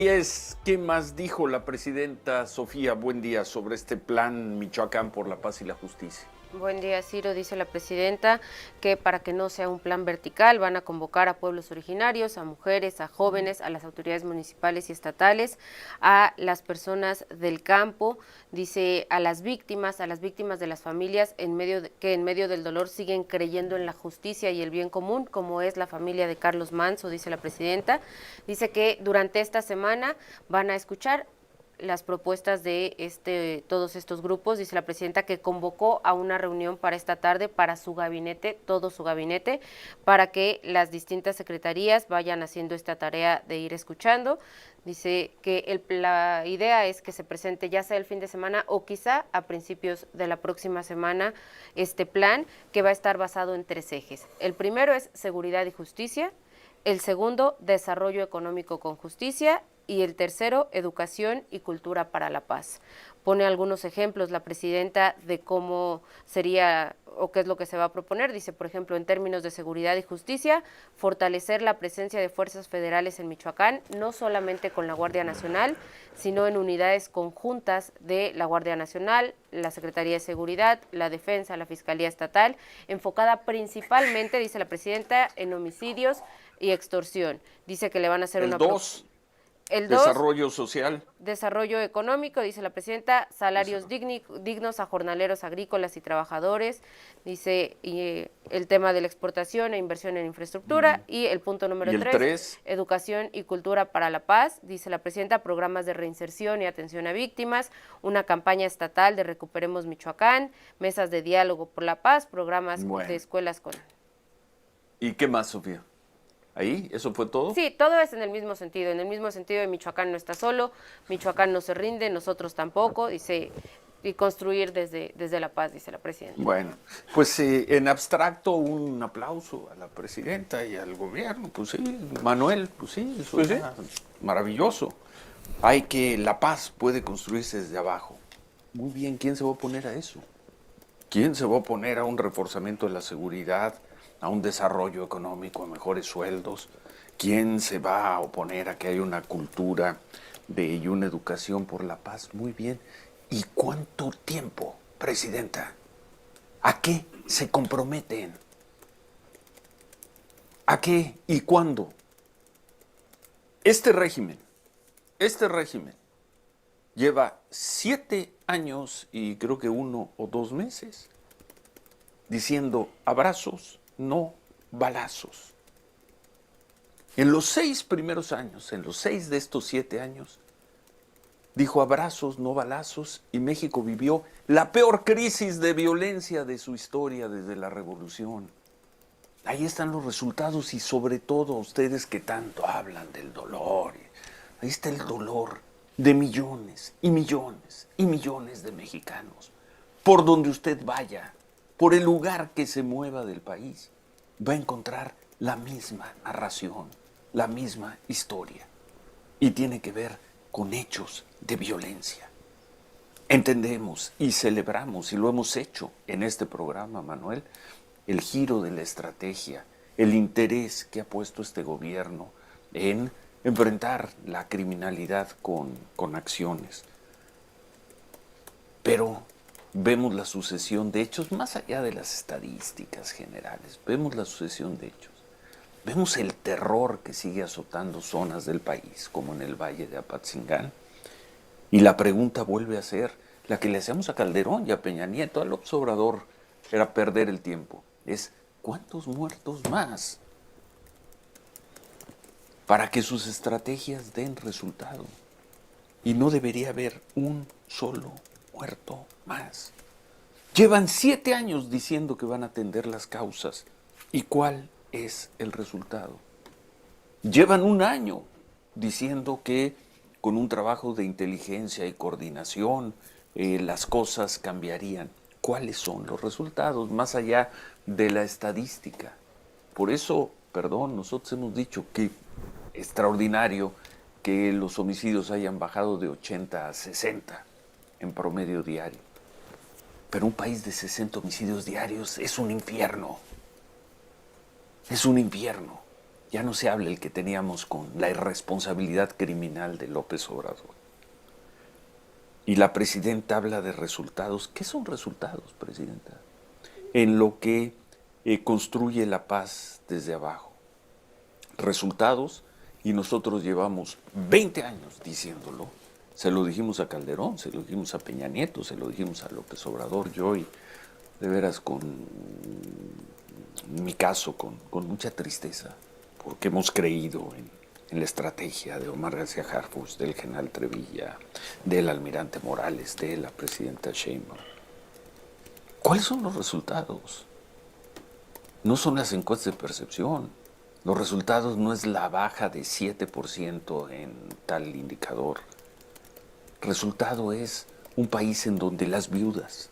¿Qué más dijo la presidenta Sofía? Buen día sobre este plan Michoacán por la paz y la justicia. Buen día, Ciro. Dice la presidenta que para que no sea un plan vertical van a convocar a pueblos originarios, a mujeres, a jóvenes, a las autoridades municipales y estatales, a las personas del campo, dice a las víctimas de las familias que en medio del dolor siguen creyendo en la justicia y el bien común, como es la familia de Carlos Manso, dice la presidenta. Dice que durante esta semana van a escuchar las propuestas de todos estos grupos. Dice la presidenta que convocó a una reunión para esta tarde para su gabinete, todo su gabinete, para que las distintas secretarías vayan haciendo esta tarea de ir escuchando. Dice que la idea es que se presente ya sea el fin de semana o quizá a principios de la próxima semana este plan, que va a estar basado en 3 ejes. El primero es seguridad y justicia, el segundo, desarrollo económico con justicia, y el tercero, educación y cultura para la paz. Pone algunos ejemplos la presidenta de cómo sería o qué es lo que se va a proponer. Dice, por ejemplo, en términos de seguridad y justicia, fortalecer la presencia de fuerzas federales en Michoacán, no solamente con la Guardia Nacional, sino en unidades conjuntas de la Guardia Nacional, la Secretaría de Seguridad, la Defensa, la Fiscalía Estatal, enfocada principalmente, dice la presidenta, en homicidios y extorsión. Dice que le van a hacer El una... 2, El 2, desarrollo social. desarrollo económico, dice la presidenta, salarios dignos a jornaleros agrícolas y trabajadores, dice el tema de la exportación e inversión en infraestructura, y el punto número Y el 3, 3, educación y cultura para la paz, dice la presidenta, programas de reinserción y atención a víctimas, una campaña estatal de Recuperemos Michoacán, mesas de diálogo por la paz, programas de escuelas con... ¿Y qué más, Sofía? ¿Ahí? ¿Eso fue todo? Sí, todo es en el mismo sentido de Michoacán no está solo, Michoacán no se rinde, nosotros tampoco, dice, y construir desde la paz, dice la presidenta. Bueno, pues en abstracto un aplauso a la presidenta y al gobierno, pues sí, Manuel, pues sí, eso es maravilloso. La paz puede construirse desde abajo. Muy bien, ¿quién se va a oponer a eso? ¿Quién se va a oponer a un reforzamiento de la seguridad, a un desarrollo económico, a mejores sueldos? ¿Quién se va a oponer a que haya una cultura y una educación por la paz? Muy bien. ¿Y cuánto tiempo, presidenta? ¿A qué se comprometen? ¿A qué y cuándo? Este régimen lleva 7 años y creo que 1 o 2 meses diciendo abrazos, no balazos. En los 6 primeros años, en los 6 de estos 7 años, dijo abrazos, no balazos, y México vivió la peor crisis de violencia de su historia desde la revolución. Ahí están los resultados y sobre todo ustedes que tanto hablan del dolor. Ahí está el dolor de millones y millones y millones de mexicanos. Por donde usted vaya, por el lugar que se mueva del país, va a encontrar la misma narración, la misma historia. Y tiene que ver con hechos de violencia. Entendemos y celebramos, y lo hemos hecho en este programa, Manuel, el giro de la estrategia, el interés que ha puesto este gobierno en enfrentar la criminalidad con acciones. Pero vemos la sucesión de hechos, más allá de las estadísticas generales, vemos la sucesión de hechos. Vemos el terror que sigue azotando zonas del país, como en el Valle de Apatzingán. Y la pregunta vuelve a ser la que le hacemos a Calderón y a Peña Nieto, a López Obrador, era perder el tiempo. Es, ¿cuántos muertos más? Para que sus estrategias den resultado. Y no debería haber un solo muerto más. Llevan 7 años diciendo que van a atender las causas. ¿Y cuál es el resultado? Llevan 1 año diciendo que con un trabajo de inteligencia y coordinación las cosas cambiarían. ¿Cuáles son los resultados más allá de la estadística? Por eso, nosotros hemos dicho que extraordinario que los homicidios hayan bajado de 80 a 60 en promedio diario. Pero un país de 60 homicidios diarios es un infierno. Es un infierno. Ya no se habla el que teníamos con la irresponsabilidad criminal de López Obrador. Y la presidenta habla de resultados. ¿Qué son resultados, presidenta? En lo que construye la paz desde abajo. Resultados, y nosotros llevamos 20 años diciéndolo. Se lo dijimos a Calderón, se lo dijimos a Peña Nieto, se lo dijimos a López Obrador, yo, y de veras con mi caso, con mucha tristeza, porque hemos creído en la estrategia de Omar García Harfuch, del general Trevilla, del almirante Morales, de la presidenta Sheinbaum. ¿Cuáles son los resultados? No son las encuestas de percepción. Los resultados no es la baja de 7% en tal indicador. Resultado es un país en donde las viudas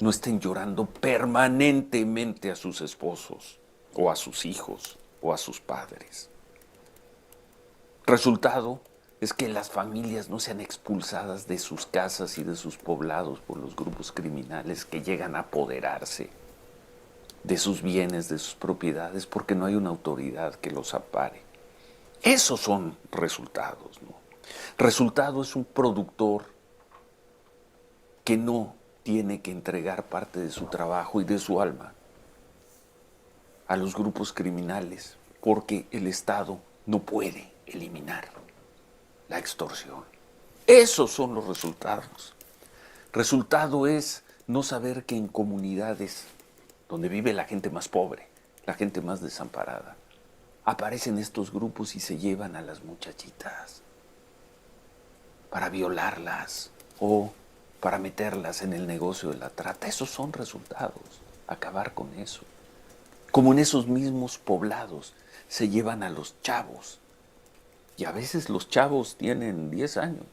no estén llorando permanentemente a sus esposos, o a sus hijos, o a sus padres. Resultado es que las familias no sean expulsadas de sus casas y de sus poblados por los grupos criminales que llegan a apoderarse de sus bienes, de sus propiedades, porque no hay una autoridad que los ampare. Esos son resultados, ¿no? Resultado es un productor que no tiene que entregar parte de su trabajo y de su alma a los grupos criminales, porque el Estado no puede eliminar la extorsión. Esos son los resultados. Resultado es no saber que en comunidades donde vive la gente más pobre, la gente más desamparada, aparecen estos grupos y se llevan a las muchachitas para violarlas o para meterlas en el negocio de la trata. Esos son resultados, acabar con eso. Como en esos mismos poblados se llevan a los chavos, y a veces los chavos tienen 10 años,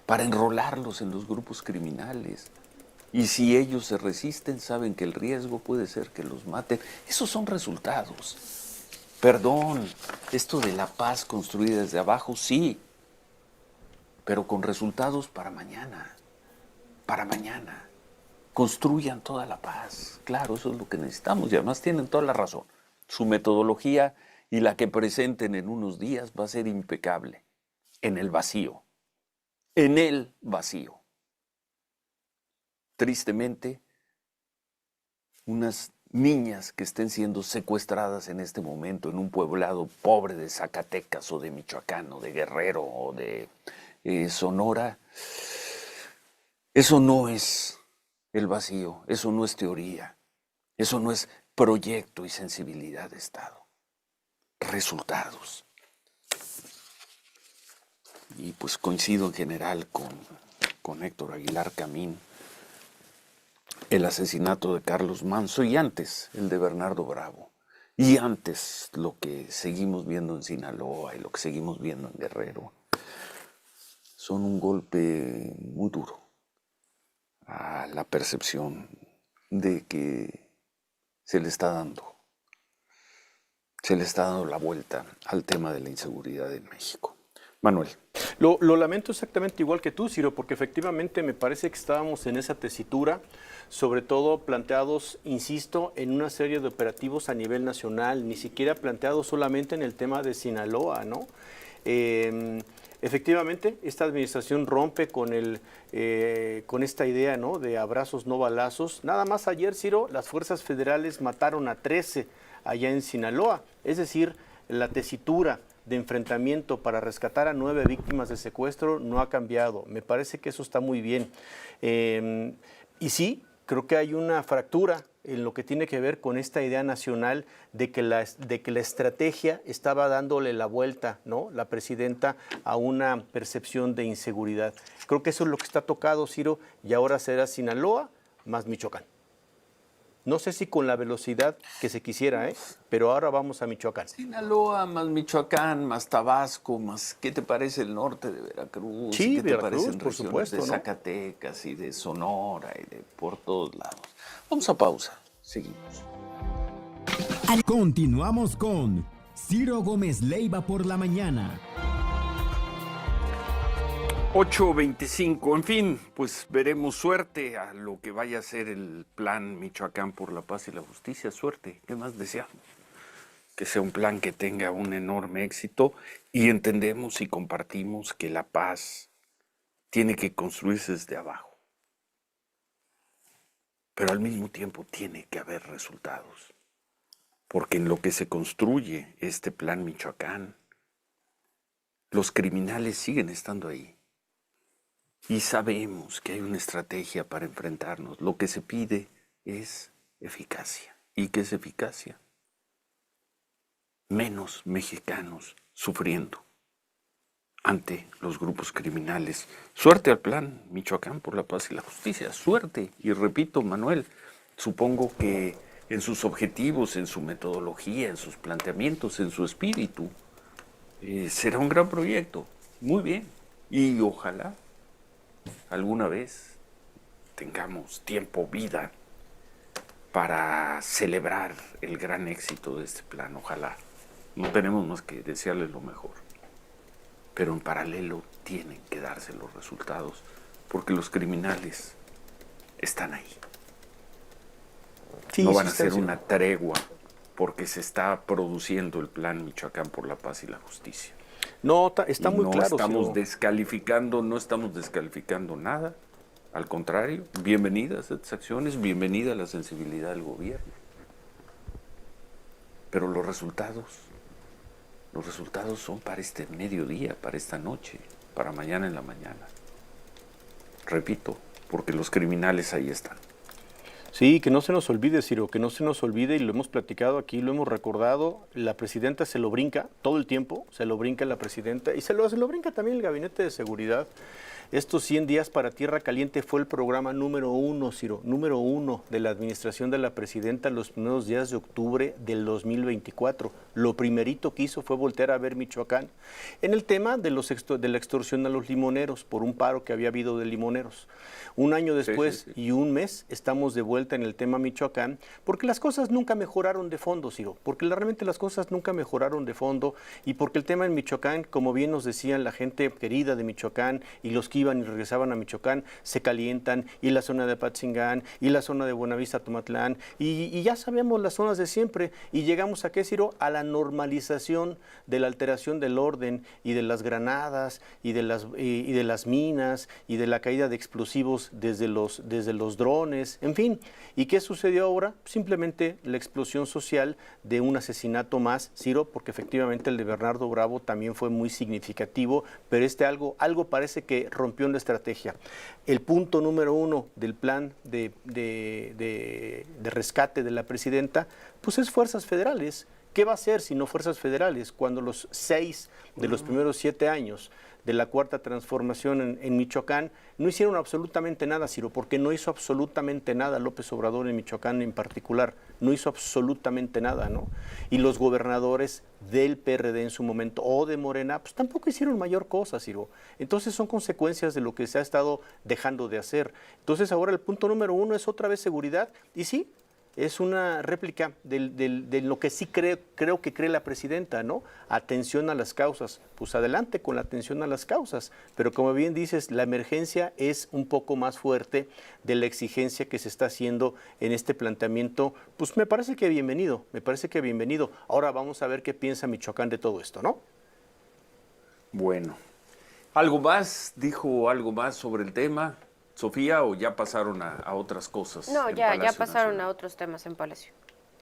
para enrolarlos en los grupos criminales. Y si ellos se resisten, saben que el riesgo puede ser que los maten. Esos son resultados. Perdón, esto de la paz construida desde abajo, sí, pero con resultados para mañana. Para mañana. Construyan toda la paz. Claro, eso es lo que necesitamos y además tienen toda la razón. Su metodología y la que presenten en unos días va a ser impecable. En el vacío. En el vacío. Tristemente, unas niñas que estén siendo secuestradas en este momento en un poblado pobre de Zacatecas o de Michoacán o de Guerrero o de Sonora, eso no es el vacío, eso no es teoría, eso no es proyecto y sensibilidad de Estado. Resultados. Y pues coincido en general con Héctor Aguilar Camín. El asesinato de Carlos Manso y antes el de Bernardo Bravo y antes lo que seguimos viendo en Sinaloa y lo que seguimos viendo en Guerrero son un golpe muy duro a la percepción de que se le está dando la vuelta al tema de la inseguridad en México. Manuel. Lo lamento exactamente igual que tú, Ciro, porque efectivamente me parece que estábamos en esa tesitura, sobre todo planteados, insisto, en una serie de operativos a nivel nacional, ni siquiera planteados solamente en el tema de Sinaloa, ¿no? Efectivamente, esta administración rompe con esta idea, ¿no?, de abrazos no balazos. Nada más ayer, Ciro, las fuerzas federales mataron a 13 allá en Sinaloa, es decir, la tesitura de enfrentamiento para rescatar a 9 víctimas de secuestro no ha cambiado. Me parece que eso está muy bien. Y sí, creo que hay una fractura en lo que tiene que ver con esta idea nacional de que la estrategia estaba dándole la vuelta, ¿no?, la presidenta, a una percepción de inseguridad. Creo que eso es lo que está tocado, Ciro, y ahora será Sinaloa más Michoacán. No sé si con la velocidad que se quisiera, pero ahora vamos a Michoacán. Sinaloa, más Michoacán, más Tabasco, más, ¿qué te parece el norte de Veracruz? Sí, ¿Qué te Veracruz, parecen por regiones supuesto, de ¿no? Zacatecas y de Sonora y de por todos lados? Vamos a pausa, seguimos. Continuamos con Ciro Gómez Leiva por la mañana. 8:25, en fin, pues veremos. Suerte a lo que vaya a ser el plan Michoacán por la paz y la justicia. Suerte, ¿qué más deseamos? que sea un plan que tenga un enorme éxito y entendemos y compartimos que la paz tiene que construirse desde abajo. Pero al mismo tiempo tiene que haber resultados. Porque en lo que se construye este plan Michoacán, los criminales siguen estando ahí. Y sabemos que hay una estrategia para enfrentarnos. Lo que se pide es eficacia. ¿Y qué es eficacia? Menos mexicanos sufriendo ante los grupos criminales. Suerte al plan Michoacán por la paz y la justicia. Suerte. Y repito, Manuel, supongo que en sus objetivos, en su metodología, en sus planteamientos, en su espíritu, será un gran proyecto. Muy bien. Y ojalá alguna vez tengamos tiempo, vida, para celebrar el gran éxito de este plan. Ojalá. No tenemos más que desearles lo mejor. Pero en paralelo tienen que darse los resultados, porque los criminales están ahí. Sí, No van a sí, ser está una tregua porque se está produciendo el plan Michoacán por la paz y la justicia. No, está Y muy no claro. estamos Ciro. descalificando nada. Al contrario, bienvenidas a estas acciones, bienvenida a la sensibilidad del gobierno. Pero los resultados son para este mediodía, para esta noche, para mañana en la mañana. Repito, porque los criminales ahí están. Sí, que no se nos olvide, Ciro, que no se nos olvide, y lo hemos platicado aquí, lo hemos recordado, la presidenta se lo brinca todo el tiempo, se lo brinca la presidenta, y se lo brinca también el Gabinete de Seguridad. Estos 100 días para Tierra Caliente fue el programa número 1, Ciro, número 1 de la administración de la presidenta los primeros días de octubre del 2024. Lo primerito que hizo fue voltear a ver Michoacán en el tema de la extorsión a los limoneros por un paro que había habido de limoneros. Un año después y un mes estamos de vuelta en el tema Michoacán, porque las cosas nunca mejoraron de fondo, Ciro, porque realmente las cosas nunca mejoraron de fondo, y porque el tema en Michoacán, como bien nos decían la gente querida de Michoacán y los que iban y regresaban a Michoacán, se calientan, y la zona de Apatzingán, y la zona de Buenavista, Tomatlán, y ya sabíamos las zonas de siempre, y llegamos a qué, Ciro, a la normalización de la alteración del orden, y de las granadas, y de las minas, y de la caída de explosivos desde los drones, en fin. ¿Y qué sucedió ahora? Simplemente la explosión social de un asesinato más, Ciro, porque efectivamente el de Bernardo Bravo también fue muy significativo, pero algo parece que rompió en la estrategia. El punto número 1 del plan de rescate de la presidenta, pues es fuerzas federales. ¿Qué va a hacer si no fuerzas federales cuando los 6 de los primeros 7 años de la cuarta transformación en Michoacán no hicieron absolutamente nada, Ciro? Porque no hizo absolutamente nada López Obrador en Michoacán en particular, no hizo absolutamente nada, ¿no? Y los gobernadores del PRD en su momento o de Morena, pues tampoco hicieron mayor cosa, Ciro. Entonces son consecuencias de lo que se ha estado dejando de hacer. Entonces ahora el punto número 1 es otra vez seguridad, y sí, es una réplica de lo que sí creo que cree la presidenta, ¿no? Atención a las causas. Pues adelante con la atención a las causas. Pero como bien dices, la emergencia es un poco más fuerte de la exigencia que se está haciendo en este planteamiento. Pues me parece que bienvenido, Ahora vamos a ver qué piensa Michoacán de todo esto, ¿no? Bueno, ¿algo más? ¿Dijo algo más sobre el tema, Sofía, o ya pasaron a otras cosas? No, en ya Palacio pasaron Nacional? a otros temas en Palacio.